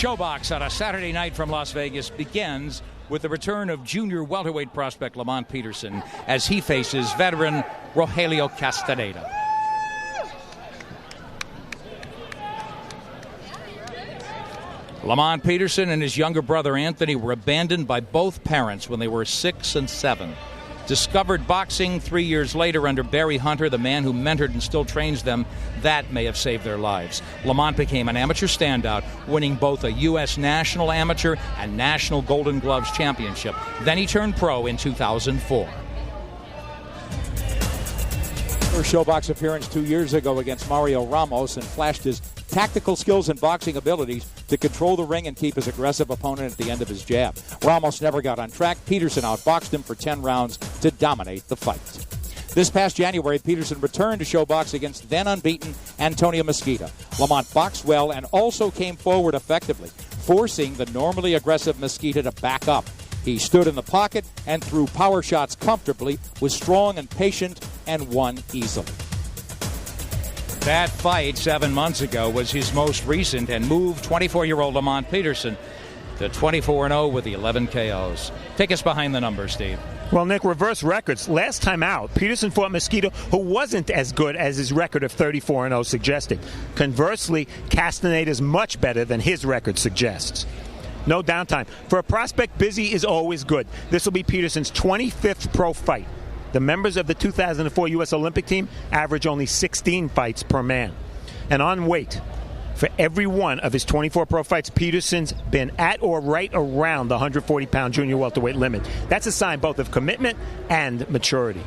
Showbox on a Saturday night from Las Vegas begins with the return of junior welterweight prospect Lamont Peterson as he faces veteran Rogelio Castaneda. Lamont Peterson and his younger brother Anthony were abandoned by both parents when they were 6 and 7. Discovered boxing 3 years later under Barry Hunter, the man who mentored and still trains them. That may have saved their lives. Lamont became an amateur standout, winning both a U.S. National Amateur and National Golden Gloves Championship. Then he turned pro in 2004. First Showbox appearance 2 years ago against Mario Ramos, and flashed his tactical skills and boxing abilities to control the ring and keep his aggressive opponent at the end of his jab. Ramos never got on track. Peterson outboxed him for 10 rounds to dominate the fight. This past January, Peterson returned to Showbox against then unbeaten Antonio Mesquita. Lamont boxed well and also came forward effectively, forcing the normally aggressive Mesquita to back up. He stood in the pocket and threw power shots comfortably, was strong and patient, and won easily. That fight 7 months ago was his most recent and moved 24-year-old Lamont Peterson to 24-0 with the 11 KOs. Take us behind the numbers, Steve. Well, Nick, reverse records. Last time out, Peterson fought Mesquita, who wasn't as good as his record of 34-0 suggested. Conversely, Castaneda is much better than his record suggests. No downtime. For a prospect, busy is always good. This will be Peterson's 25th pro fight. The members of the 2004 U.S. Olympic team average only 16 fights per man. And on weight, for every one of his 24 pro fights, Peterson's been at or right around the 140-pound junior welterweight limit. That's a sign both of commitment and maturity.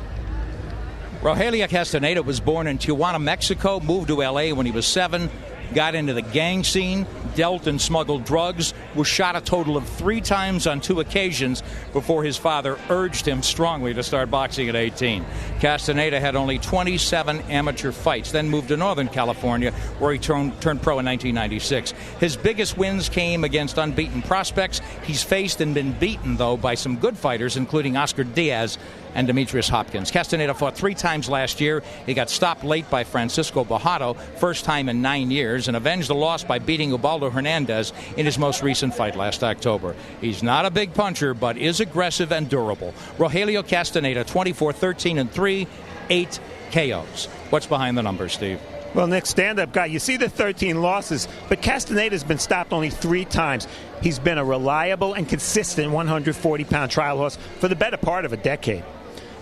Rogelio Castaneda was born in Tijuana, Mexico, moved to L.A. when he was 7, got into the gang scene, dealt and smuggled drugs, was shot a total of 3 times on 2 occasions before his father urged him strongly to start boxing at 18. Castaneda had only 27 amateur fights, then moved to Northern California, where he turned pro in 1996. His biggest wins came against unbeaten prospects. He's faced and been beaten, though, by some good fighters, including Oscar Diaz and Demetrius Hopkins. Castaneda fought 3 times last year. He got stopped late by Francisco Bojado, first time in 9 years, and avenged the loss by beating Ubaldo Hernandez in his most recent fight last October. He's not a big puncher, but is aggressive and durable. Rogelio Castaneda, 24-13-3, 8 KOs. What's behind the numbers, Steve? Well, Nick, stand-up guy. You see the 13 losses, but Castaneda's been stopped only 3 times. He's been a reliable and consistent 140-pound trial horse for the better part of a decade.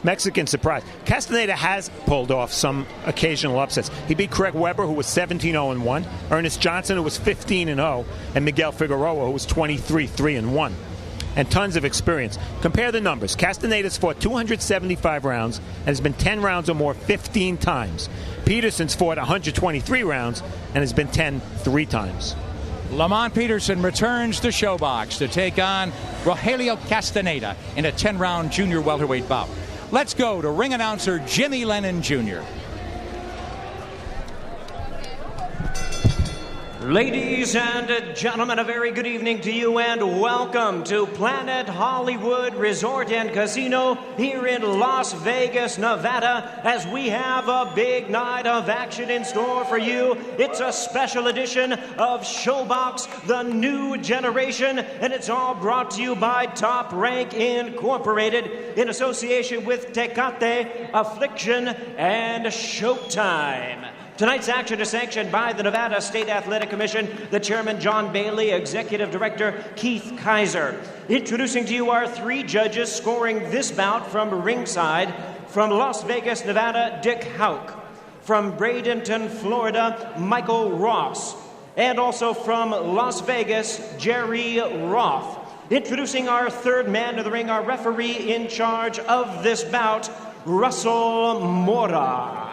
Mexican surprise. Castaneda has pulled off some occasional upsets. He beat Craig Weber, who was 17-0-1, Ernest Johnson, who was 15-0, and Miguel Figueroa, who was 23-3-1. And tons of experience. Compare the numbers. Castaneda's fought 275 rounds and has been 10 rounds or more 15 times. Peterson's fought 123 rounds and has been 10 3 times. Lamont Peterson returns to Showbox to take on Rogelio Castaneda in a 10-round junior welterweight bout. Let's go to ring announcer Jimmy Lennon Jr. Ladies and gentlemen, a very good evening to you and welcome to Planet Hollywood Resort and Casino here in Las Vegas, Nevada, as we have a big night of action in store for you. It's a special edition of Showbox, the new generation, and it's all brought to you by Top Rank Incorporated in association with Tecate, Affliction, and Showtime. Tonight's action is sanctioned by the Nevada State Athletic Commission, the Chairman John Bailey, Executive Director Keith Kaiser. Introducing to you our 3 judges scoring this bout from ringside. From Las Vegas, Nevada, Dick Houck. From Bradenton, Florida, Michael Ross. And also from Las Vegas, Jerry Roth. Introducing our 3rd man of the ring, our referee in charge of this bout, Russell Mora.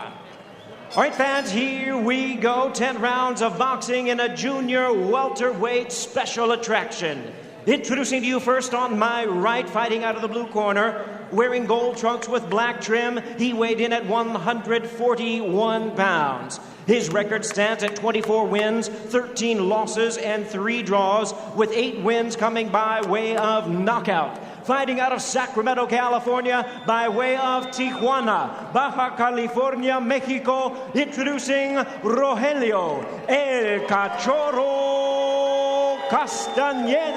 All right, fans, here we go. 10 rounds of boxing in a junior welterweight special attraction. Introducing to you first on my right, fighting out of the blue corner, wearing gold trunks with black trim, he weighed in at 141 pounds. His record stands at 24 wins, 13 losses, and 3 draws, with 8 wins coming by way of knockout. Fighting out of Sacramento, California, by way of Tijuana, Baja California, Mexico, introducing Rogelio El Cachorro Castaneda.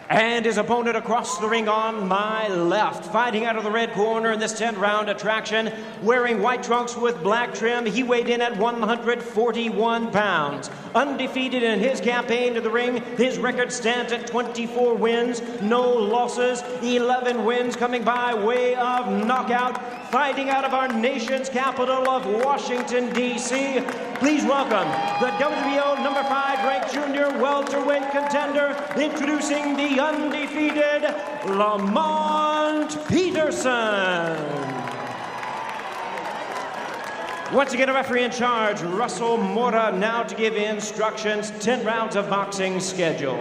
And his opponent across the ring on my left, fighting out of the red corner in this 10th-round attraction, wearing white trunks with black trim. He weighed in at 141 pounds. Undefeated in his campaign to the ring, his record stands at 24 wins, no losses, 11 wins coming by way of knockout. Fighting out of our nation's capital of Washington, D.C., please welcome the WBO number 5 ranked junior welterweight contender, introducing the undefeated Lamont Peterson. Once again, a referee in charge, Russell Mora, now to give instructions. 10 rounds of boxing scheduled.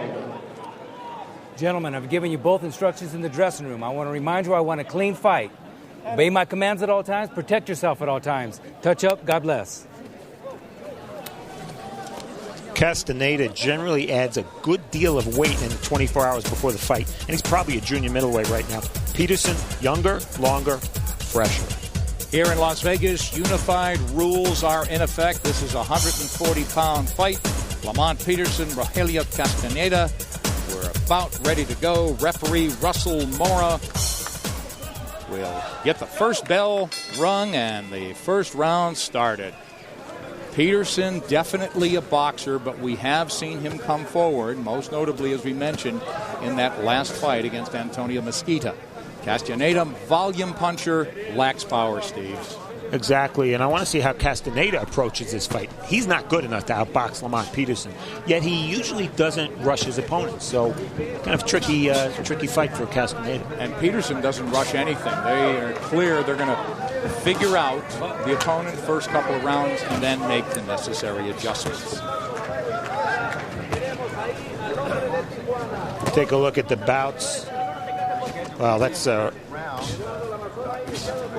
Gentlemen, I've given you both instructions in the dressing room. I want to remind you I want a clean fight. Obey my commands at all times. Protect yourself at all times. Touch up. God bless. Castaneda generally adds a good deal of weight in 24 hours before the fight, and he's probably a junior middleweight right now. Peterson, younger, longer, fresher. Here in Las Vegas, unified rules are in effect. This is a 140-pound fight. Lamont Peterson, Rogelio Castaneda. We're about ready to go. Referee Russell Mora will get the first bell rung and the first round started. Peterson, definitely a boxer, but we have seen him come forward, most notably, as we mentioned, in that last fight against Antonio Mesquita. Castaneda, volume puncher, lacks power, Steve. Exactly, and I want to see how Castaneda approaches this fight. He's not good enough to outbox Lamont Peterson, yet he usually doesn't rush his opponents, so kind of tricky fight for Castaneda. And Peterson doesn't rush anything. They are clear they're going to figure out the opponent first couple of rounds and then make the necessary adjustments. Take a look at the bouts. Well, that's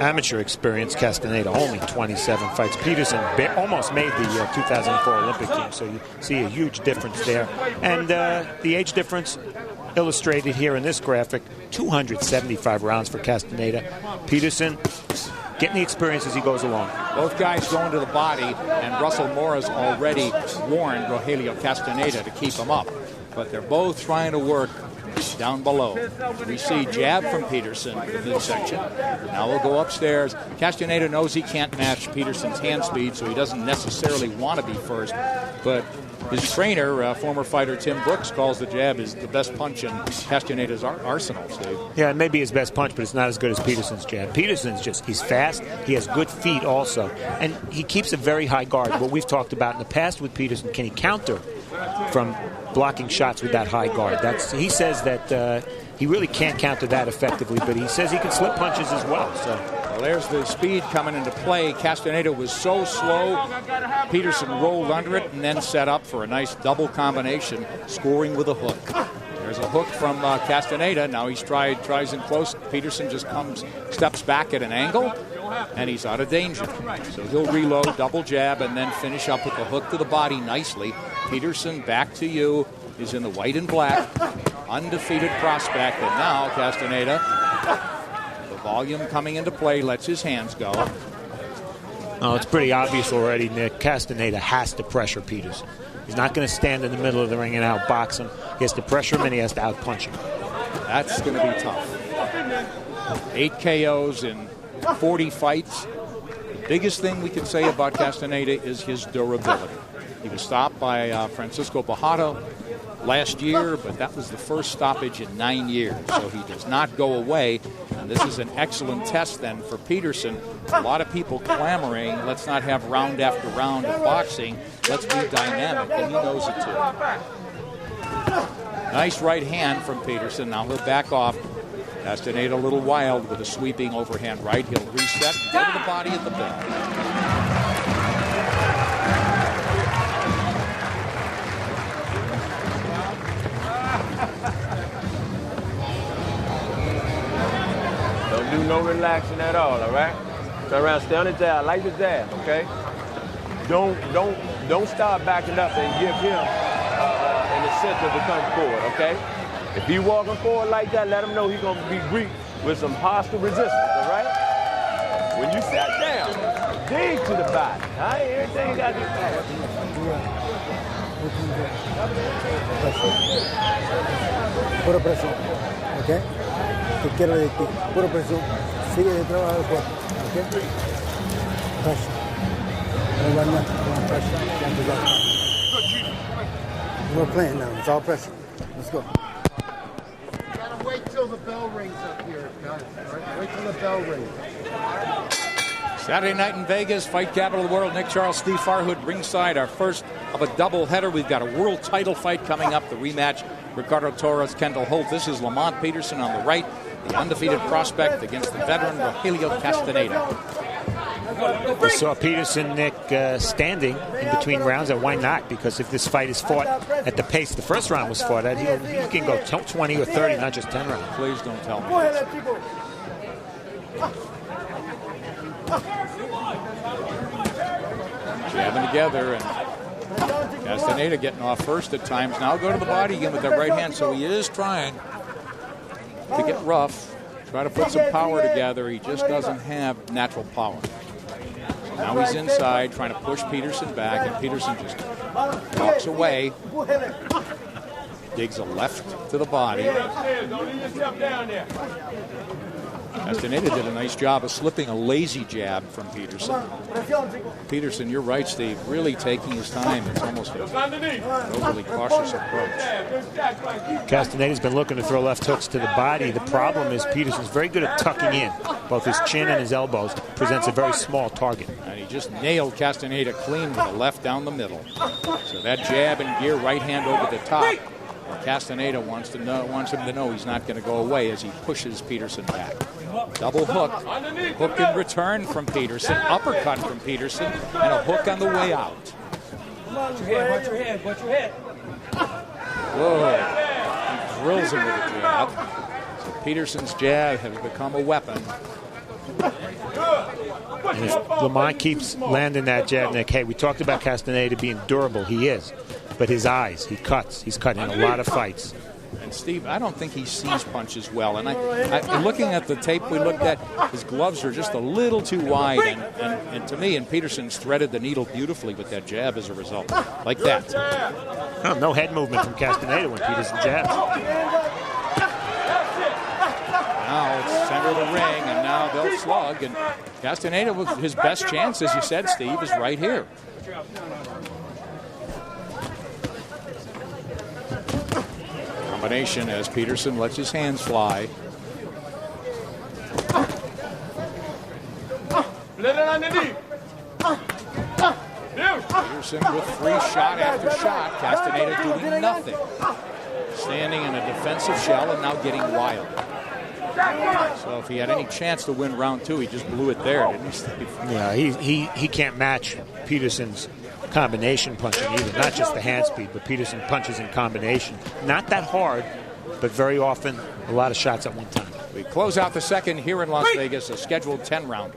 amateur experience. Castaneda, only 27 fights. Peterson almost made the 2004 Olympic team, so you see a huge difference there. And the age difference illustrated here in this graphic, 275 rounds for Castaneda. Peterson getting the experience as he goes along. Both guys going to the body, and Russell Mora's already warned Rogelio Castaneda to keep him up. But they're both trying to work down below. We see jab from Peterson in the midsection. Now we'll go upstairs. Castaneda knows he can't match Peterson's hand speed, so he doesn't necessarily want to be first. But his trainer, former fighter Tim Brooks, calls the jab is the best punch in Castaneda's arsenal, Steve. Yeah, it may be his best punch, but it's not as good as Peterson's jab. Peterson's he's fast. He has good feet also. And he keeps a very high guard. What we've talked about in the past with Peterson, can he counter from blocking shots with that high guard? He says that he really can't counter that effectively, but he says he can slip punches as well. Well, there's the speed coming into play. Castaneda was so slow. Peterson rolled under it and then set up for a nice double combination, scoring with a hook. There's a hook from Castaneda. Now he's tries in close. Peterson just steps back at an angle, and he's out of danger. So he'll reload, double jab, and then finish up with the hook to the body nicely. Peterson, back to you. He's in the white and black, undefeated prospect. And now Castaneda, the volume coming into play, lets his hands go. Oh, it's pretty obvious already, Nick. Castaneda has to pressure Peterson. He's not going to stand in the middle of the ring and outbox him. He has to pressure him and he has to outpunch him. That's going to be tough. 8 KOs in 40 fights. The biggest thing we can say about Castaneda is his durability. He was stopped by Francisco Bajado last year, but that was the first stoppage in 9 years, so he does not go away. And this is an excellent test then for Peterson. A lot of people clamoring, let's not have round after round of boxing, let's be dynamic, and he knows it too. Nice right hand from Peterson. Now he'll back off. Castaneda a little wild with a sweeping overhand right. He'll reset, go to the body at the bell. Don't do no relaxing at all right? Turn around, stay on the jab, like the jab, okay? Don't start backing up and give him an incentive to come forward, okay? If he walking forward like that, let him know he's gonna be greeted with some hostile resistance, all right? When you sat down, dig to the body. Everything got to be fast. Pura presión, ¿ok? ¿Qué quiero de ti? Pura presión. Sigue de trabajo del cuerpo, ¿ok? Pressure. No run nothing. Pressure. We're playing now. It's all pressure. Let's go. Gotta wait till the bell rings up here, guys. All right? Wait till the bell rings. Saturday night in Vegas, fight capital of the world. Nick Charles, Steve Farhood, ringside. Our first of a doubleheader. We've got a world title fight coming up. The rematch, Ricardo Torres, Kendall Holt. This is Lamont Peterson on the right, the undefeated prospect against the veteran Rogelio Castaneda. We saw Peterson, Nick, standing in between rounds, and why not? Because if this fight is fought at the pace the first round was fought at, he can go 20 or 30, not just 10 rounds. Please don't tell me. Jabbing together, and Castaneda getting off first at times. Now go to the body again with that right hand, so he is trying to get rough, try to put some power together. He just doesn't have natural power. Now he's inside trying to push Peterson back, and Peterson just walks away. Digs a left to the body. Castaneda did a nice job of slipping a lazy jab from Peterson. Peterson, you're right, Steve, really taking his time. It's almost an overly cautious approach. Castaneda's been looking to throw left hooks to the body. The problem is Peterson's very good at tucking in. Both his chin and his elbows presents a very small target. And he just nailed Castaneda clean with a left down the middle. So that jab and gear, right hand over the top. Castaneda wants him to know he's not going to go away as he pushes Peterson back. Double hook. Hook in return from Peterson. Uppercut from Peterson. And a hook on the way out. Watch your head, watch your head, watch your head. Whoa. He drills him with a jab. So Peterson's jab has become a weapon. And if Lamont keeps landing that jab, Nick, hey, we talked about Castaneda being durable. He is. But his eyes, he cuts. He's cut in a lot of fights. And Steve, I don't think he sees punches well. And I looking at the tape we looked at, his gloves are just a little too wide. And to me, and Peterson's threaded the needle beautifully with that jab as a result. Like that. Oh, no head movement from Castaneda when Peterson jabs. Now it's center of the ring, and now they'll slug. And Castaneda, with his best chance, as you said, Steve, is right here. Combination as Peterson lets his hands fly. Peterson with free shot after shot. Castaneda doing nothing. Standing in a defensive shell and now getting wild. So if he had any chance to win round two, he just blew it there, didn't he, Steve? Yeah, he can't match Peterson's combination punching either. Not just the hand speed, but Peterson punches in combination. Not that hard, but very often a lot of shots at one time. We close out the second here in Las Vegas, a scheduled 10-rounder.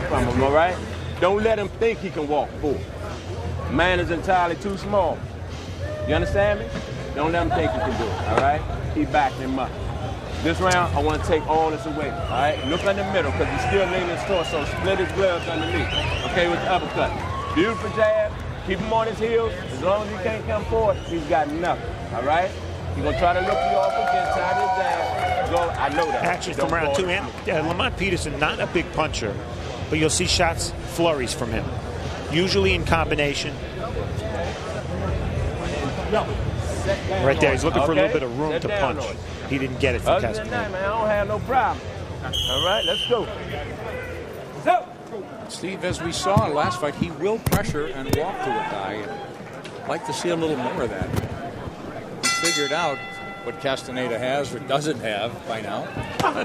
From him, all right? Don't let him think he can walk forward. Man is entirely too small. You understand me? Don't let him think he can do it, all right? Keep backing him up. This round, I want to take all this away, all right? Look in the middle, because he's still leaning his torso, split his gloves underneath, okay, with the uppercut. Beautiful jab, keep him on his heels. As long as he can't come forward, he's got nothing, all right? He's going to try to look you off again, tie his jab. Go, I know that. Action from round two. And Lamont Peterson, not a big puncher, but you'll see shots, flurries from him. Usually in combination. Right there, he's looking for a little bit of room to punch. He didn't get it from Castaneda. Man, I don't have no problem. All right, let's go. Steve, as we saw in the last fight, he will pressure and walk to a guy. I'd like to see a little more of that. He figured out what Castaneda has or doesn't have by now.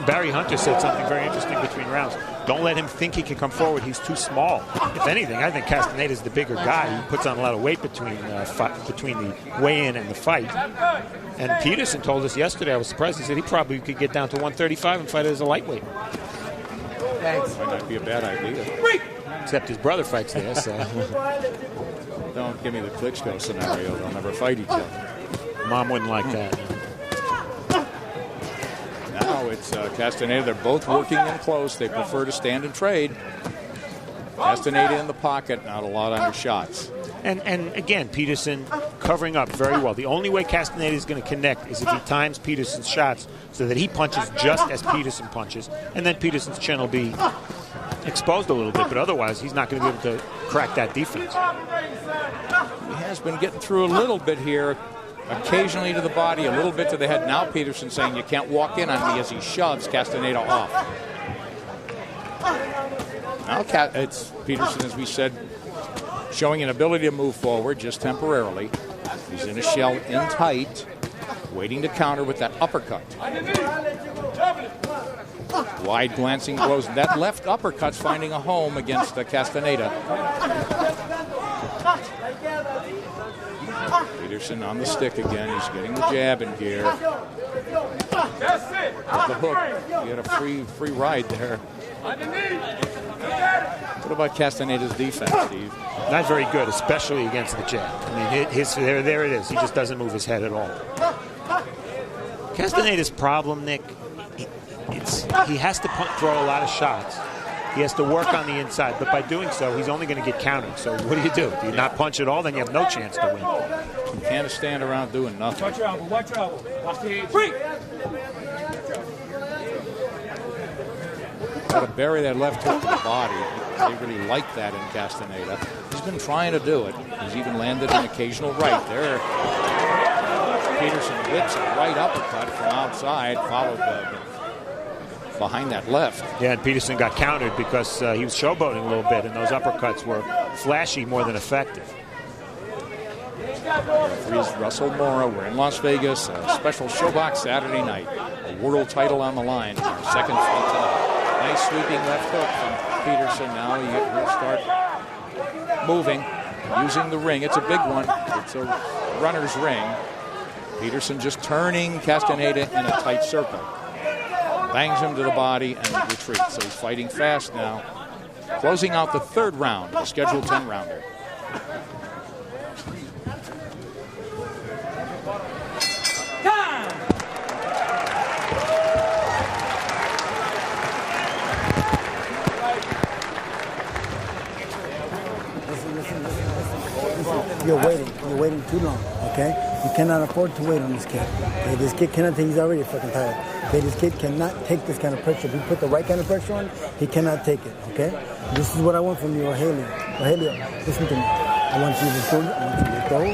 Barry Hunter said something very interesting between rounds. Don't let him think he can come forward. He's too small. If anything, I think Castaneda's the bigger guy. He puts on a lot of weight between the weigh-in and the fight. And Peterson told us yesterday, I was surprised, he said he probably could get down to 135 and fight as a lightweight. Thanks. Might not be a bad idea. Except his brother fights there, so. Don't give me the Klitschko scenario. They'll never fight each other. Mom wouldn't like that. Now now it's Castaneda. They're both working in close. They prefer to stand and trade. Castaneda in the pocket, not a lot on his shots. And again, Peterson covering up very well. The only way Castaneda is going to connect is if he times Peterson's shots so that he punches just as Peterson punches, and then Peterson's chin will be exposed a little bit, but otherwise he's not going to be able to crack that defense. He has been getting through a little bit here, occasionally to the body, a little bit to the head. Now Peterson saying you can't walk in on me as he shoves Castaneda off. Now it's Peterson, as we said, showing an ability to move forward just temporarily. He's in a shell in tight, waiting to counter with that uppercut. Wide glancing blows. That left uppercut's finding a home against Castaneda. Peterson on the stick again. He's getting the jab in gear. With the hook. He had a free ride there. What about Castaneda's defense, Steve? Not very good, especially against the jab. I mean, there it is. He just doesn't move his head at all. Castaneda's problem, Nick, he has to throw a lot of shots. He has to work on the inside, but by doing so, he's only going to get countered. So what do? Do you not punch at all? Then you have no chance to win. You can't stand around doing nothing. Watch your elbow, watch your elbow. Watch the age. Free! Got to bury that left hook to the body. They really like that in Castaneda. He's been trying to do it. He's even landed an occasional right there. Peterson whips a right uppercut from outside, followed behind that left. Yeah, and Peterson got countered because he was showboating a little bit, and those uppercuts were flashy more than effective. Referees Russell Mora. We're in Las Vegas. A special showbox Saturday night. A world title on the line. Our second fight tonight. Nice sweeping left hook from Peterson. Now he'll start moving, using the ring. It's a big one. It's a runner's ring. Peterson just turning Castaneda in a tight circle. Bangs him to the body and retreats. So he's fighting fast now. Closing out the third round, the scheduled 10-rounder. You're waiting too long, okay? You cannot afford to wait on this kid. Okay? This kid cannot take, he's already fucking tired. Okay, this kid cannot take this kind of pressure. If you put the right kind of pressure on, he cannot take it, okay? This is what I want from you, Rogelio. Rogelio, listen to me. I want you to throw,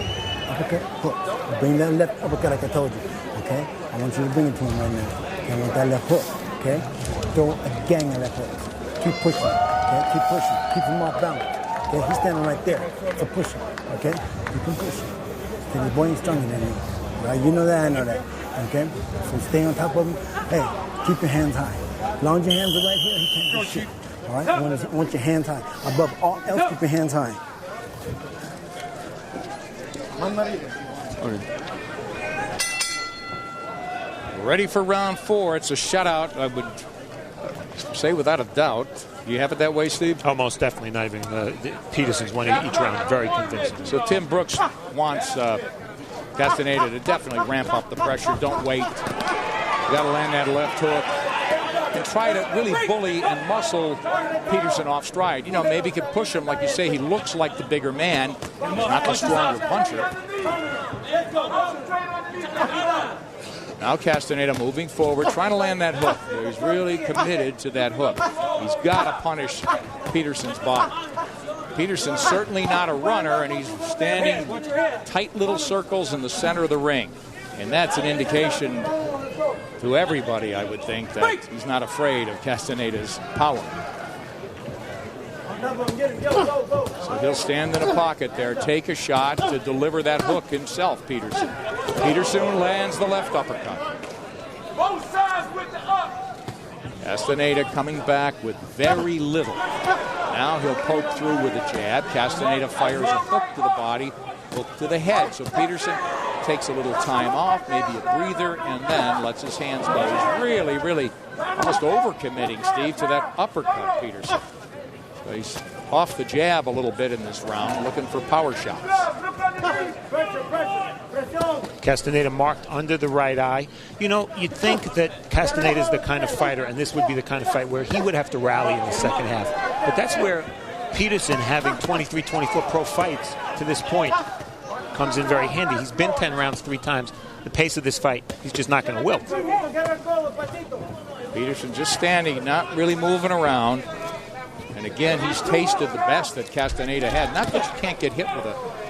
uppercut, hook. Bring that left uppercut like I told you, okay? I want you to bring it to him right now. Okay? I want that left hook, okay? Throw a gang of left hooks. Keep pushing, okay? Keep pushing. Keep him off balance. Okay, he's standing right there. So push him, okay? You can push him. Okay, the boy ain't stronger than you. Right? You know that, I know that. Okay? So stay on top of him. Hey, keep your hands high. As long as your hands are right here, he can't do shit. All right? I want your hands high. Above all else, keep your hands high. Ready for round 4. It's a shutout, I would say without a doubt. Do you have it that way, Steve? Oh, most definitely. Not even Peterson's winning each round very convincing. So Tim Brooks wants Castaneda to definitely ramp up the pressure. Don't wait. You got to land that left hook and try to really bully and muscle Peterson off stride. You know, maybe he could push him. Like you say, he looks like the bigger man. He's not the stronger puncher. Now Castaneda moving forward, trying to land that hook. He's really committed to that hook. He's got to punish Peterson's body. Peterson's certainly not a runner, and he's standing tight little circles in the center of the ring. And that's an indication to everybody, I would think, that he's not afraid of Castaneda's power. So he'll stand in a pocket there, take a shot to deliver that hook himself, Peterson. Peterson lands the left uppercut. Both sides with the up. Castaneda coming back with very little. Now he'll poke through with a jab. Castaneda fires a hook to the body, hook to the head. So Peterson takes a little time off, maybe a breather, and then lets his hands go. He's really almost overcommitting, Steve, to that uppercut, Peterson. So he's off the jab a little bit in this round, looking for power shots. Pressure. Castaneda marked under the right eye. You know, you'd think that Castaneda is the kind of fighter, and this would be the kind of fight where he would have to rally in the second half. But that's where Peterson, having 23, 24 pro fights to this point, comes in very handy. He's been 10 rounds 3 times. The pace of this fight, he's just not going to wilt. Peterson just standing, not really moving around. And again, he's tasted the best that Castaneda had. Not that you can't get hit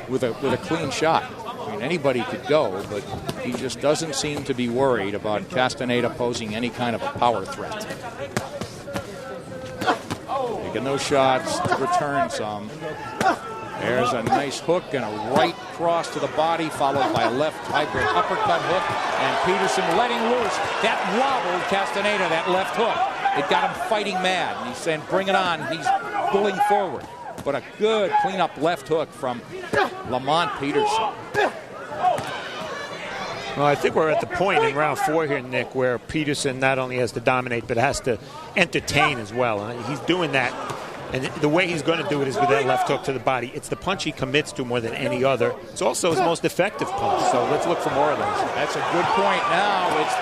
with a clean shot. I mean, anybody could go, but he just doesn't seem to be worried about Castaneda posing any kind of a power threat. Taking those shots to return some. There's a nice hook and a right cross to the body, followed by a left hybrid uppercut hook. And Peterson letting loose. That wobbled Castaneda, that left hook. It got him fighting mad. And he's saying, bring it on. He's pulling forward. But a good cleanup left hook from Lamont Peterson. Well, I think we're at the point in round 4 here, Nick, where Peterson not only has to dominate, but has to entertain as well. He's doing that. And the way he's going to do it is with that left hook to the body. It's the punch he commits to more than any other. It's also his most effective punch. So let's look for more of those. That's a good point. Now it's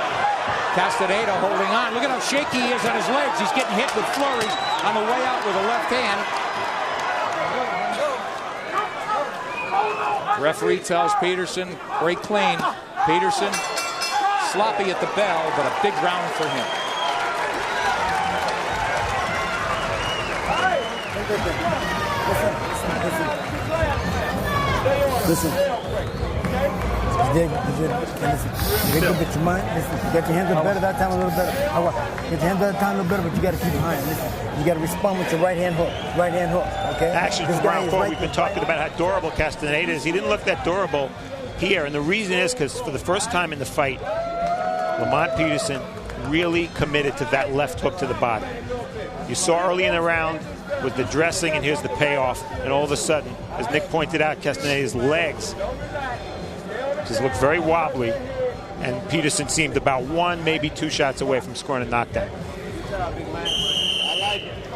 Castaneda holding on. Look at how shaky he is on his legs. He's getting hit with flurries on the way out with a left hand. Referee tells Peterson, break clean. Peterson, sloppy at the bell, but a big round for him. Listen. You get your mind. Listen, you got your hands up better that time, a little better. Get your hands up that time a little better, but you got to keep behind. Listen, you got to respond with your right hand hook. Right hand hook. Okay. Actually, from round 4, we've been talking about how durable Castaneda is. He didn't look that durable here, and the reason is because for the first time in the fight, Lamont Peterson really committed to that left hook to the body. You saw early in the round with the dressing, and here's the payoff, and all of a sudden, as Nick pointed out, Castaneda's legs just looked very wobbly, and Peterson seemed about 1, maybe 2 shots away from scoring a knockdown.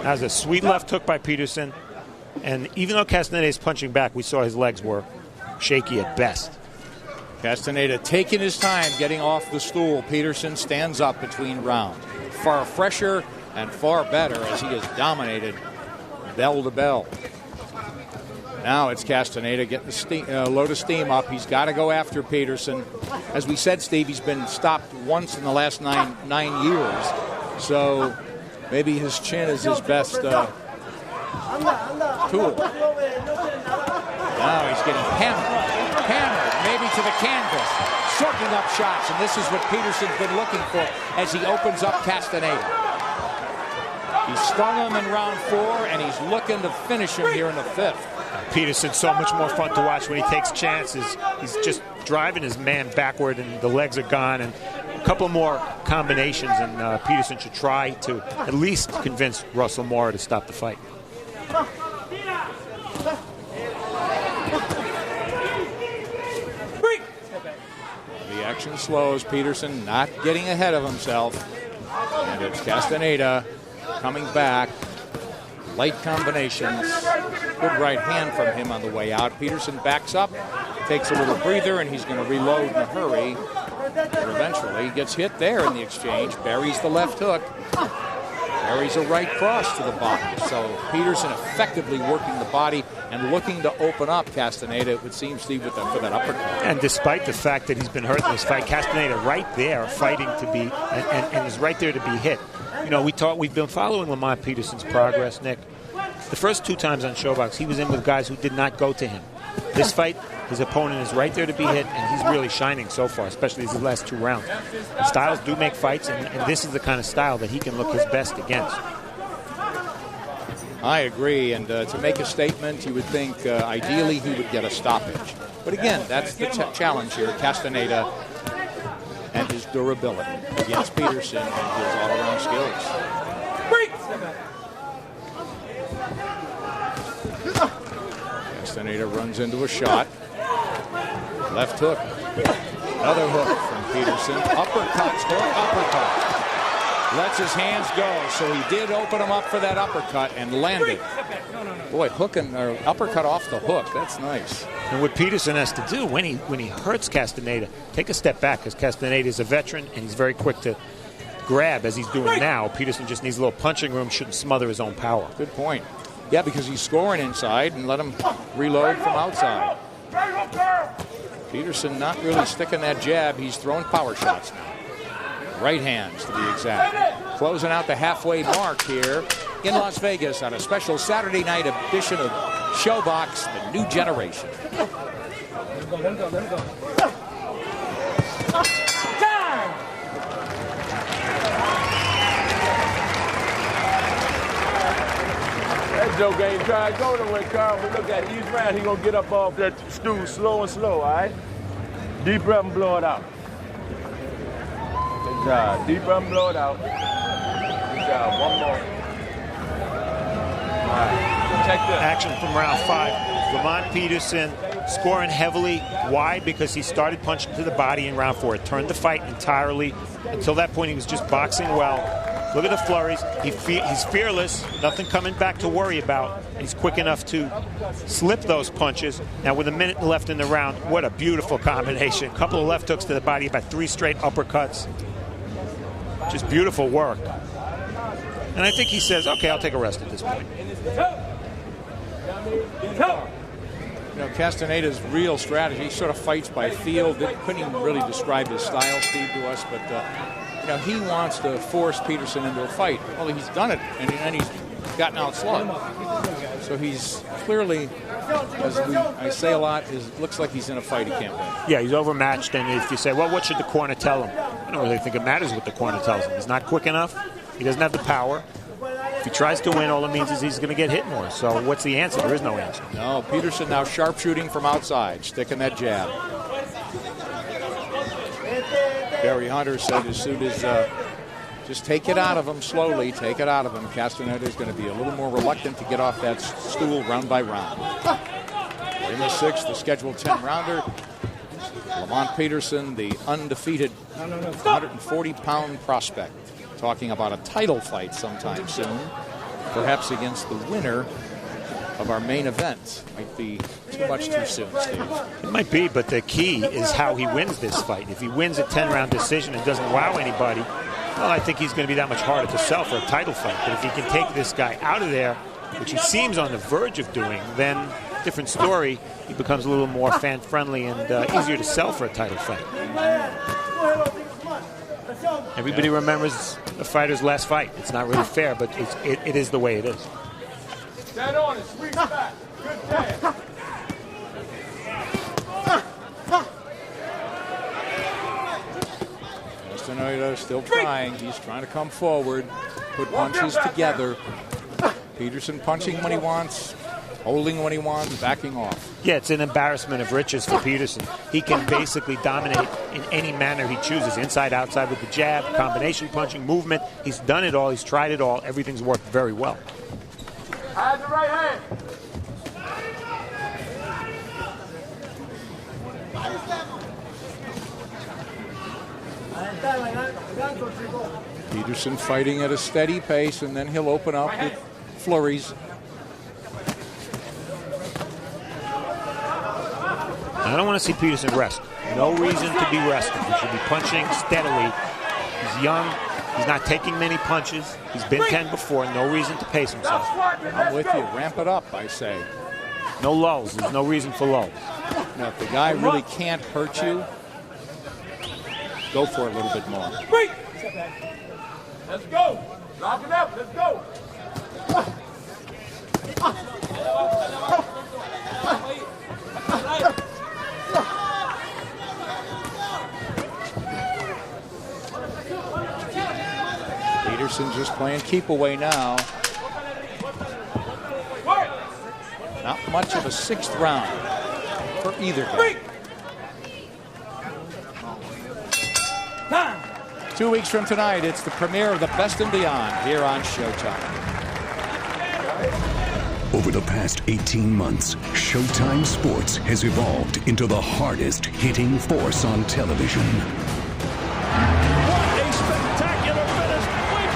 That was a sweet left hook by Peterson, and even though Castaneda is punching back, we saw his legs were shaky at best. Castaneda taking his time getting off the stool. Peterson stands up between rounds. Far fresher and far better as he has dominated bell to bell. Now it's Castaneda getting the load of steam up. He's got to go after Peterson. As we said, Steve, he's been stopped once in the last nine years. So maybe his chin is his best tool. Now he's getting hammered, maybe to the canvas, soaking up shots. And this is what Peterson's been looking for as he opens up Castaneda. He stung him in round 4, and he's looking to finish him here in the 5th. Peterson's so much more fun to watch when he takes chances. He's just driving his man backward, and the legs are gone. And a couple more combinations, and Peterson should try to at least convince Russell Mora to stop the fight. The action slows. Peterson not getting ahead of himself. And it's Castaneda coming back. Light combinations. Good right hand from him on the way out. Peterson backs up, takes a little breather, and he's going to reload in a hurry. But eventually he gets hit there in the exchange. Buries the left hook. Buries a right cross to the body. So Peterson effectively working the body and looking to open up Castaneda, it would seem, Steve, for that uppercut. And despite the fact that he's been hurt in this fight, Castaneda right there fighting to be, and is right there to be hit. You know, we've been following Lamont Peterson's progress, Nick. The first 2 times on Showbox, he was in with guys who did not go to him. This fight, his opponent is right there to be hit, and he's really shining so far, especially these last 2 rounds. The styles do make fights, and this is the kind of style that he can look his best against. I agree, and to make a statement, you would think ideally he would get a stoppage. But again, that's the challenge here. Castaneda and his durability against Peterson and his all-around skills. Castaneda runs into a shot. Left hook. Another hook from Peterson. Uppercuts, hook, uppercut. Lets his hands go, so he did open him up for that uppercut and landed. Boy, hooking or uppercut off the hook. That's nice. And what Peterson has to do when he hurts Castaneda, take a step back, because Castaneda is a veteran and he's very quick to grab, as he's doing now. Peterson just needs a little punching room, shouldn't smother his own power. Good point. Yeah, because he's scoring inside, and let him reload from outside. Peterson not really sticking that jab. He's throwing power shots now. Right hands, to be exact. Closing out the halfway mark here in Las Vegas on a special Saturday night edition of Showbox, the new generation. That joke ain't trying to go nowhere, Carl. But look at it. Each round, he going to get up off that stool slow and slow, all right? Deep breath and blow it out. Good job. Deep breath and blow it out. Good job. One more. All right. Check this. Action from round 5. Lamont Peterson scoring heavily. Why? Because he started punching to the body in round 4. It turned the fight entirely. Until that point, he was just boxing well. Look at the flurries. He's fearless. Nothing coming back to worry about. He's quick enough to slip those punches. Now, with a minute left in the round, what a beautiful combination. A couple of left hooks to the body, about 3 straight uppercuts. Just beautiful work. And I think he says, okay, I'll take a rest at this point. You know, Castaneda's real strategy sort of fights by feel. Couldn't even really describe his style, Steve, to us, but you know, he wants to force Peterson into a fight. Well, he's done it, and he's gotten outslugged. So he's clearly, as I say a lot, looks like he's in a fight he can't win. Yeah, he's overmatched, and if you say, well, what should the corner tell him? I don't really think it matters what the corner tells him. He's not quick enough. He doesn't have the power. If he tries to win, all it means is he's going to get hit more. So what's the answer? There is no answer. No, Peterson now sharpshooting from outside, sticking that jab. Barry Hunter said as soon as just take it out of him slowly, take it out of him. Castaneda is going to be a little more reluctant to get off that stool round by round. In the 6th, the scheduled 10-rounder, Lamont Peterson, the undefeated 140-pound prospect, talking about a title fight sometime soon, perhaps against the winner of our main event. Might be too much too soon, Steve. It might be, but the key is how he wins this fight. If he wins a 10-round decision and doesn't wow anybody, well, I think he's going to be that much harder to sell for a title fight. But if he can take this guy out of there, which he seems on the verge of doing, then different story. He becomes a little more fan-friendly and easier to sell for a title fight. Everybody remembers the fighter's last fight. It's not really fair, but it is the way it is. Stand on it, sweep back. Good jab. Castaneda still trying. He's trying to come forward, put punches together. Peterson punching when he wants, holding when he wants, backing off. Yeah, it's an embarrassment of riches for Peterson. He can basically dominate in any manner he chooses, inside, outside with the jab, combination punching, movement. He's done it all. He's tried it all. Everything's worked very well. Hide the right hand. Peterson fighting at a steady pace, and then he'll open up with flurries. I don't want to see Peterson rest. No reason to be resting. He should be punching steadily. He's young. He's not taking many punches. He's been 10 before. No reason to pace himself. I'm with you. Ramp it up, I say. No lulls. There's no reason for lulls. Now, if the guy really can't hurt you, go for a little bit more. Let's go. Lock it up. Let's go. Peterson just playing keep away now. Not much of a 6th round for either guy. 2 weeks from tonight, it's the premiere of The Best and Beyond here on Showtime. Over the past 18 months, Showtime Sports has evolved into the hardest hitting force on television. What a spectacular finish. We've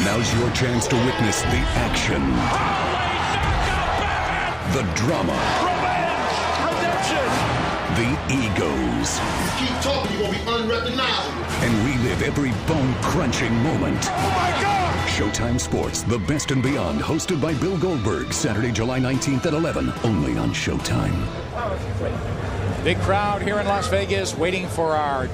Now's your chance to witness the action, the drama, the egos. Keep talking, you're gonna be unrecognizable. And relive every bone-crunching moment. Oh my God! Showtime Sports, The Best and Beyond, hosted by Bill Goldberg, Saturday, July 19th at 11, only on Showtime. Big crowd here in Las Vegas waiting for our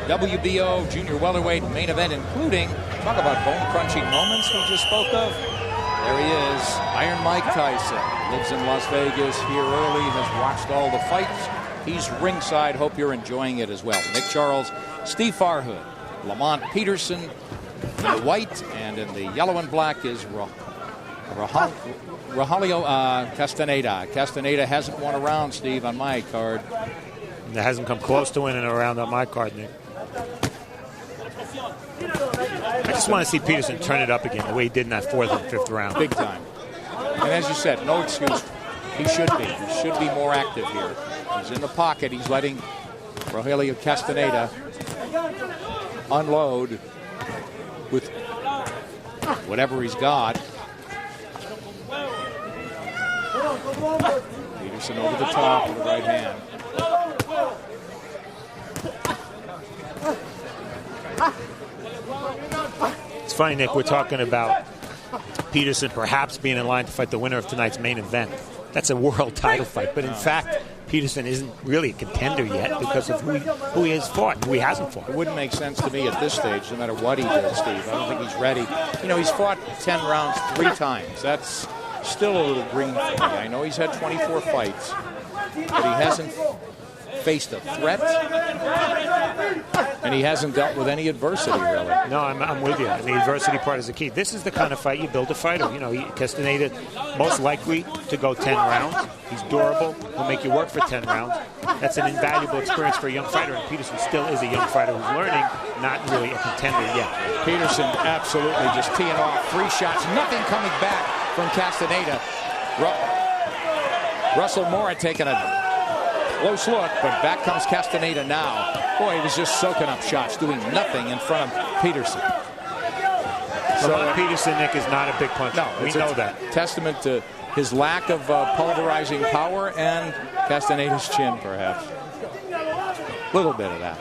WBO junior welterweight main event, including, talk about bone-crunching moments we just spoke of. There he is, Iron Mike Tyson. Lives in Las Vegas here early, has watched all the fights. He's ringside. Hope you're enjoying it as well. Nick Charles, Steve Farhood, Lamont Peterson in the white, and in the yellow and black is Rogelio Castaneda. Castaneda hasn't won a round, Steve, on my card. That hasn't come close to winning a round on my card, Nick. I just want to see Peterson turn it up again the way he did in that 4th and 5th round. Big time. And as you said, no excuse. He should be. He should be more active here. He's in the pocket. He's letting Rogelio Castaneda unload with whatever he's got. Peterson over the top with the right hand. It's funny, Nick, we're talking about Peterson perhaps being in line to fight the winner of tonight's main event. That's a world title fight, but in fact, Peterson isn't really a contender yet because of who he has fought and who he hasn't fought. It wouldn't make sense to me at this stage, no matter what he did, Steve. I don't think he's ready. You know, he's fought 10 rounds 3 times. That's still a little green for me. I know he's had 24 fights, but he hasn't faced a threat, and he hasn't dealt with any adversity, really. No, I'm with you. And the adversity part is the key. This is the kind of fight you build a fighter. You know, Castaneda most likely to go 10 rounds. He's durable. He'll make you work for 10 rounds. That's an invaluable experience for a young fighter, and Peterson still is a young fighter who's learning, not really a contender yet. Peterson absolutely just teeing off 3 shots. Nothing coming back from Castaneda. Russell Moore taking a close look, but back comes Castaneda now. Boy, he was just soaking up shots, doing nothing in front of Peterson. So Peterson, Nick, is not a big puncher. No, we know that. Testament to his lack of pulverizing power and Castaneda's chin, perhaps. A little bit of that.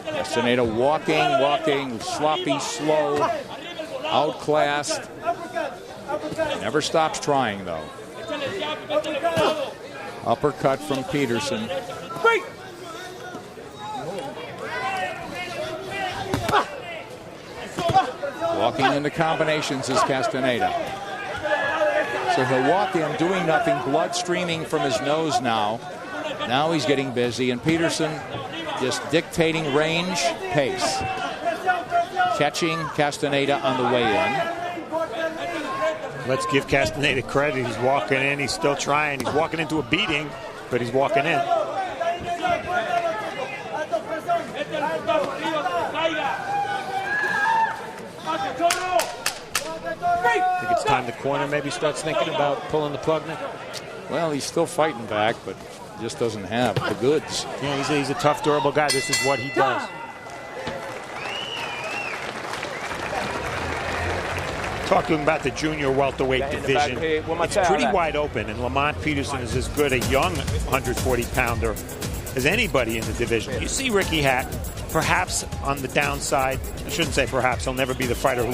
Castaneda walking, sloppy, slow, outclassed. Never stops trying, though. Uppercut from Peterson. Walking into combinations is Castaneda. So he'll walk in, doing nothing, blood streaming from his nose now. Now he's getting busy, and Peterson just dictating range, pace. Catching Castaneda on the way in. Let's give Castaneda credit. He's walking in. He's still trying. He's walking into a beating, but he's walking in. I think it's time the corner maybe starts thinking about pulling the plug, Nick. Well, he's still fighting back, but just doesn't have the goods. Yeah, he's a tough, durable guy. This is what he does. Talking about the junior welterweight division, it's pretty wide open, and Lamont Peterson is as good a young 140-pounder as anybody in the division. You see Ricky Hatton, perhaps on the downside. I shouldn't say perhaps. He'll never be the fighter who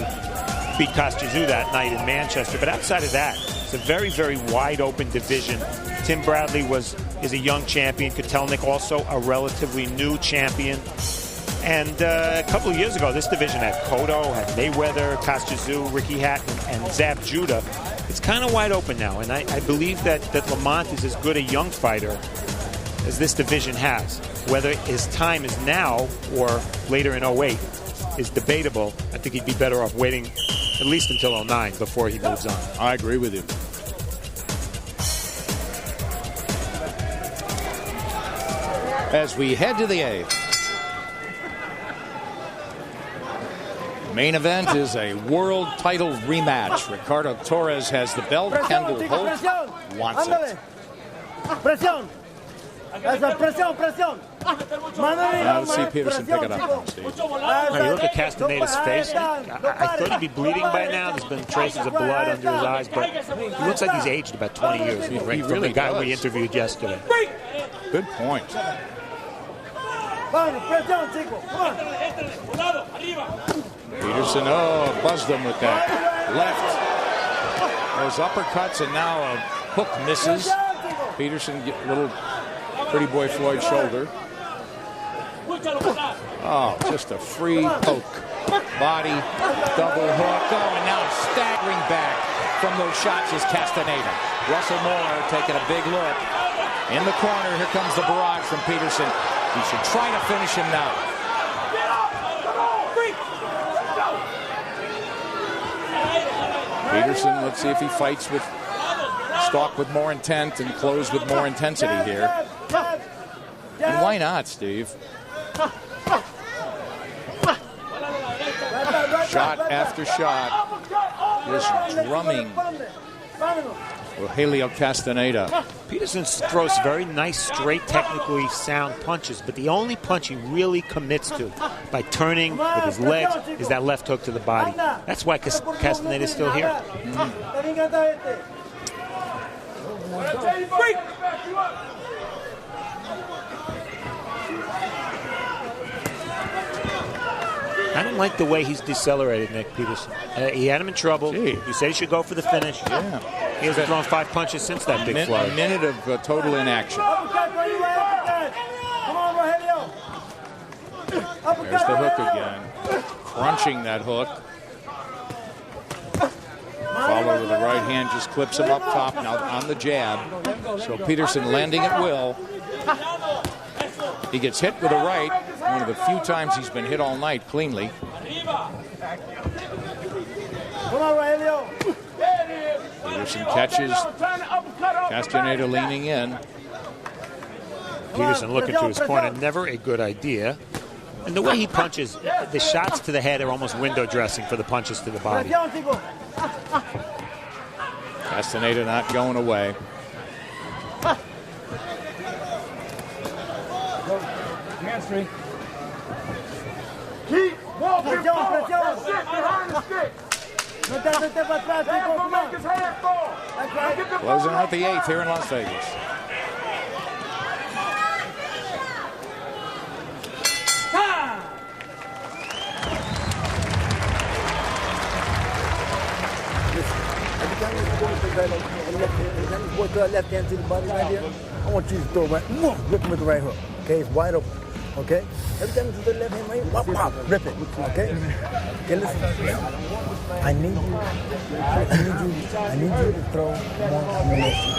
beat Castaneda that night in Manchester. But outside of that, it's a very, very wide open division. Tim Bradley is a young champion. Kotelnik also a relatively new champion. And a couple of years ago, this division had Cotto, had Mayweather, Castaneda, Ricky Hatton, and Zab Judah. It's kind of wide open now, and I believe that Lamont is as good a young fighter as this division has. Whether his time is now or later in 08 is debatable. I think he'd be better off waiting at least until 09 before he moves on. I agree with you. As we head to the 8th. Main event is a world title rematch. Ricardo Torres has the belt. Kendall Holt wants it. Presión. Presión, presión. Let's see Peterson pick it up, Steve. Now, you look at Castaneda's face. I thought he'd be bleeding by now. There's been traces of blood under his eyes, but he looks like he's aged about 20 years. He From really the guy does. we interviewed yesterday. Good point. Peterson, buzzed him with that left. Those uppercuts, and now a hook misses. Peterson get a little Pretty Boy Floyd shoulder. Oh, just a free poke. Body, double hook. Oh, and now staggering back from those shots is Castaneda. Russell Moore taking a big look. In the corner, here comes the barrage from Peterson. He should try to finish him now. Peterson, let's see if he fights with stalk with more intent and close with more intensity here. And why not, Steve? Shot after shot was drumming Rogelio Castaneda. Peterson throws very nice, straight, technically sound punches, but the only punch he really commits to by turning with his legs is that left hook to the body. That's why Castaneda is still here. I don't like the way he's decelerated, Nick Peterson. He had him in trouble. Gee. He said he should go for the finish. Yeah. He hasn't thrown 5 punches since that big flurry. A minute of total inaction. There's the hook again. Crunching that hook. Follow with the right hand, just clips him up top now on the jab. So Peterson landing at will. He gets hit with a right. One of the few times he's been hit all night cleanly. Peterson catches. Castaneda leaning in. Peterson looking to his corner, never a good idea. And the way he punches, the shots to the head are almost window dressing for the punches to the body. Castaneda not going away. Hamstring. Keep walking forward. That's it, behind the stick. Come on, his hand fall. Closing out the 8th here in Las Vegas. Left hand to the body right here. I want you to throw right, rip him with the right hook. Okay, it's wide open. Okay, every time you do the left hand right, whop, whop, rip it. Okay, listen. I need you to throw more combination.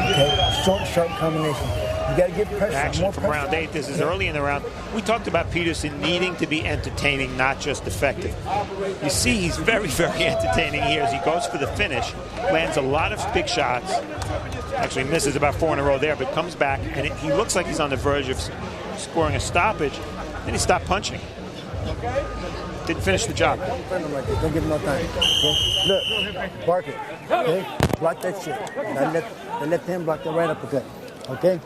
Okay, short, sharp combination. You got to get pressure. Action more from pressure. round 8. This is early in the round. We talked about Peterson needing to be entertaining, not just effective. You see he's very, very entertaining here as he goes for the finish, lands a lot of big shots, actually misses about 4 in a row there, but comes back, and he looks like he's on the verge of scoring a stoppage. Then he stopped punching. Didn't finish the job. Don't give him no time. Okay? Look, bark it. Okay? Block that shit. Now let him block the right uppercut. Okay?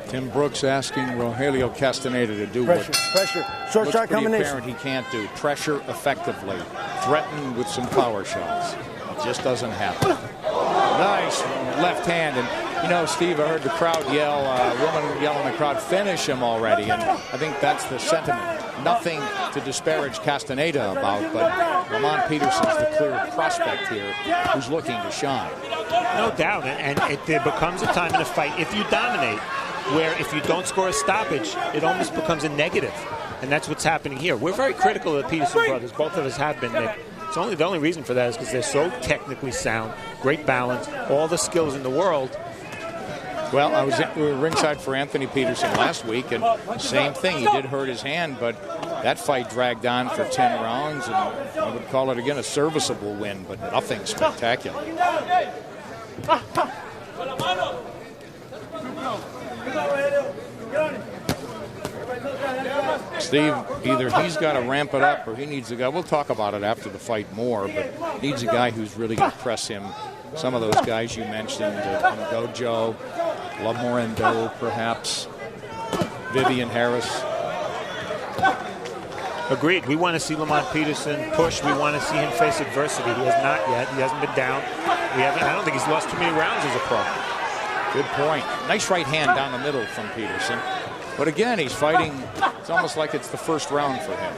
Tim Brooks asking Rogelio Castaneda to do Pressure, pressure. Short, looks sharp pretty combination. apparent he can't do. Pressure effectively. Threaten with some power shots. It just doesn't happen. Nice left hand. And, you know, Steve, I heard the crowd yell, a woman yell in the crowd, finish him already. And I think that's the sentiment. Nothing to disparage Castaneda about, but Lamont Peterson's the clear prospect here who's looking to shine. No doubt, and there becomes a time in a fight, if you dominate, where if you don't score a stoppage, it almost becomes a negative. And that's what's happening here. We're very critical of the Peterson brothers. Both of us have been, Nick. The only reason for that is because they're so technically sound, great balance, all the skills in the world. Well, I was ringside for Anthony Peterson last week, and same thing. He did hurt his hand, but that fight dragged on for 10 rounds, and I would call it, again, a serviceable win, but nothing spectacular. Steve, either he's got to ramp it up or he needs a guy. We'll talk about it after the fight more, but needs a guy who's really going to press him. Some of those guys you mentioned, Dojo, Lamont, perhaps. Vivian Harris. Agreed. We want to see Lamont Peterson push. We want to see him face adversity. He has not yet. He hasn't been down. I don't think he's lost too many rounds as a pro. Good point. Nice right hand down the middle from Peterson. But again, he's fighting. It's almost like it's the first round for him.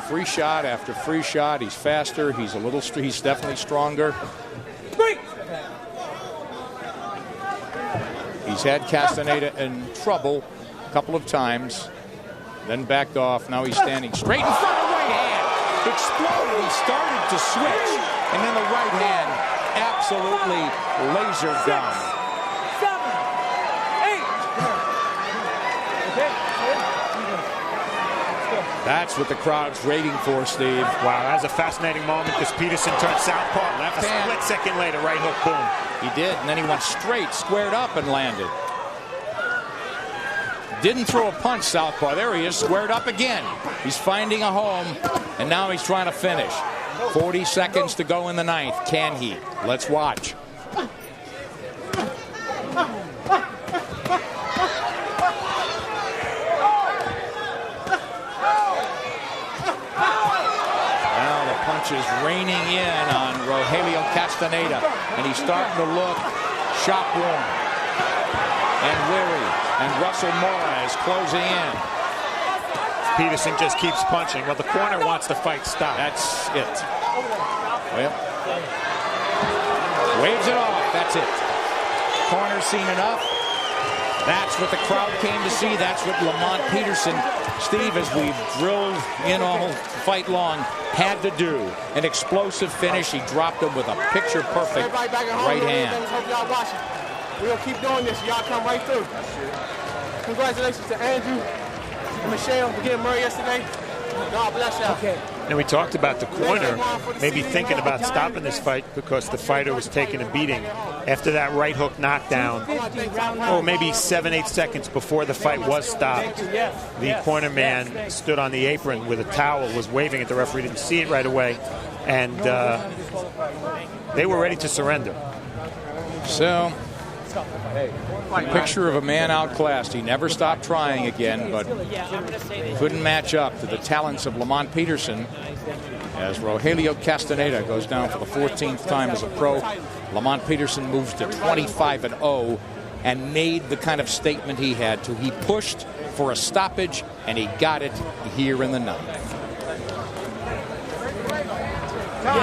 Free shot after free shot. He's faster. He's he's definitely stronger. He's had Castaneda in trouble a couple of times. Then backed off. Now he's standing straight in front of right hand. Exploded. He started to switch. And then the right hand absolutely lasered down. 7, 8. That's what the crowd's waiting for, Steve. Wow, that was a fascinating moment because Peterson turned southpaw. Left hand. Split second later, right hook, boom. He did, and then he went straight, squared up, and landed. Didn't throw a punch, southpaw. There he is, squared up again. He's finding a home, and now he's trying to finish. 40 seconds to go in the ninth. Can he? Let's watch. Now the punch is raining in on Rogelio Castaneda, and he's starting to look shop-worn and weary. And Russell Mora is closing in. Peterson just keeps punching. Well, the corner wants the fight stopped. That's it. Well, waves it off. That's it. Corner's seen enough. That's what the crowd came to see. That's what Lamont Peterson, Steve, as we've drilled in all fight long, had to do. An explosive finish. He dropped him with a picture-perfect right hand. Hope y'all watching. We're going to keep doing this. Y'all come right through. Congratulations to Andrew and Michelle for getting Murray yesterday. God bless y'all. Okay. And we talked about the corner maybe thinking about stopping this fight because the fighter was taking a beating after that right hook knockdown. Or maybe 7, 8 seconds before the fight was stopped. The corner man stood on the apron with a towel, was waving at the referee, didn't see it right away. And they were ready to surrender. So, picture of a man outclassed. He never stopped trying again, but couldn't match up to the talents of Lamont Peterson as Rogelio Castaneda goes down for the 14th time as a pro. Lamont Peterson moves to 25-0 and made the kind of statement he had to. He pushed for a stoppage, and he got it here in the ninth.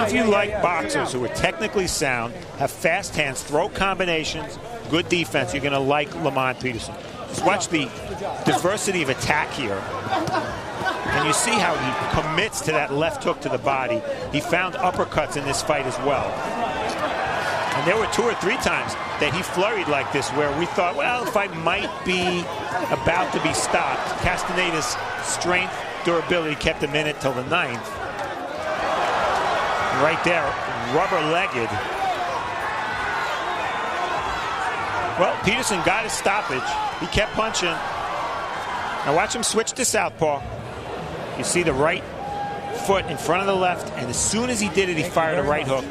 If you like boxers who are technically sound, have fast hands, throw combinations, good defense, you're going to like Lamont Peterson. Just watch the diversity of attack here. And you see how he commits to that left hook to the body. He found uppercuts in this fight as well. And there were 2 or 3 times that he flurried like this where we thought, well, the fight might be about to be stopped. Castaneda's strength, durability kept him in it till the ninth. Right there, rubber-legged. Well, Peterson got his stoppage. He kept punching. Now watch him switch to southpaw. You see the right foot in front of the left, and as soon as he did it, he fired a right hook.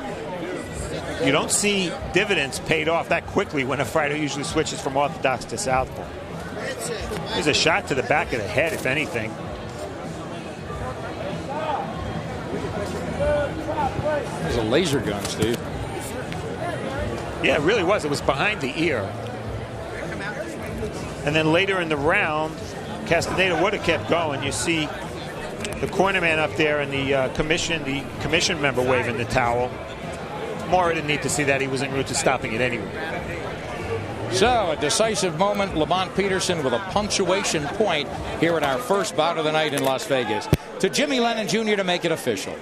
You don't see dividends paid off that quickly when a fighter usually switches from orthodox to southpaw. There's a shot to the back of the head, if anything. It was a laser gun, Steve. Yeah, it really was. It was behind the ear. And then later in the round, Castaneda would have kept going. You see the corner man up there and the commission member waving the towel. Mora didn't need to see that. He was en route to stopping it anyway. So, a decisive moment. Lamont Peterson with a punctuation point here in our first bout of the night in Las Vegas. To Jimmy Lennon Jr. to make it official.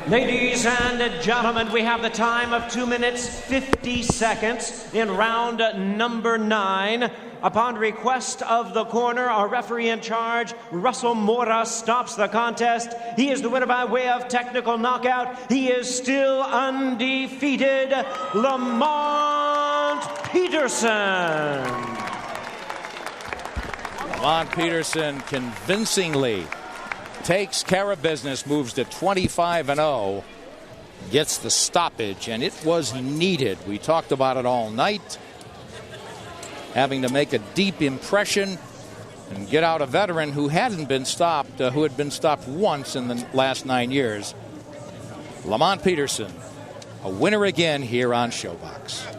Ladies and gentlemen, we have the time of 2 minutes 50 seconds in round number 9. Upon request of the corner, our referee in charge, Russell Mora, stops the contest. He is the winner by way of technical knockout. He is still undefeated, Lamont Peterson. Lamont Peterson convincingly takes care of business, moves to 25-0, gets the stoppage, and it was needed. We talked about it all night. having to make a deep impression and get out a veteran who hadn't been stopped, who had been stopped once in the last 9 years. Lamont Peterson, a winner again here on ShowBox.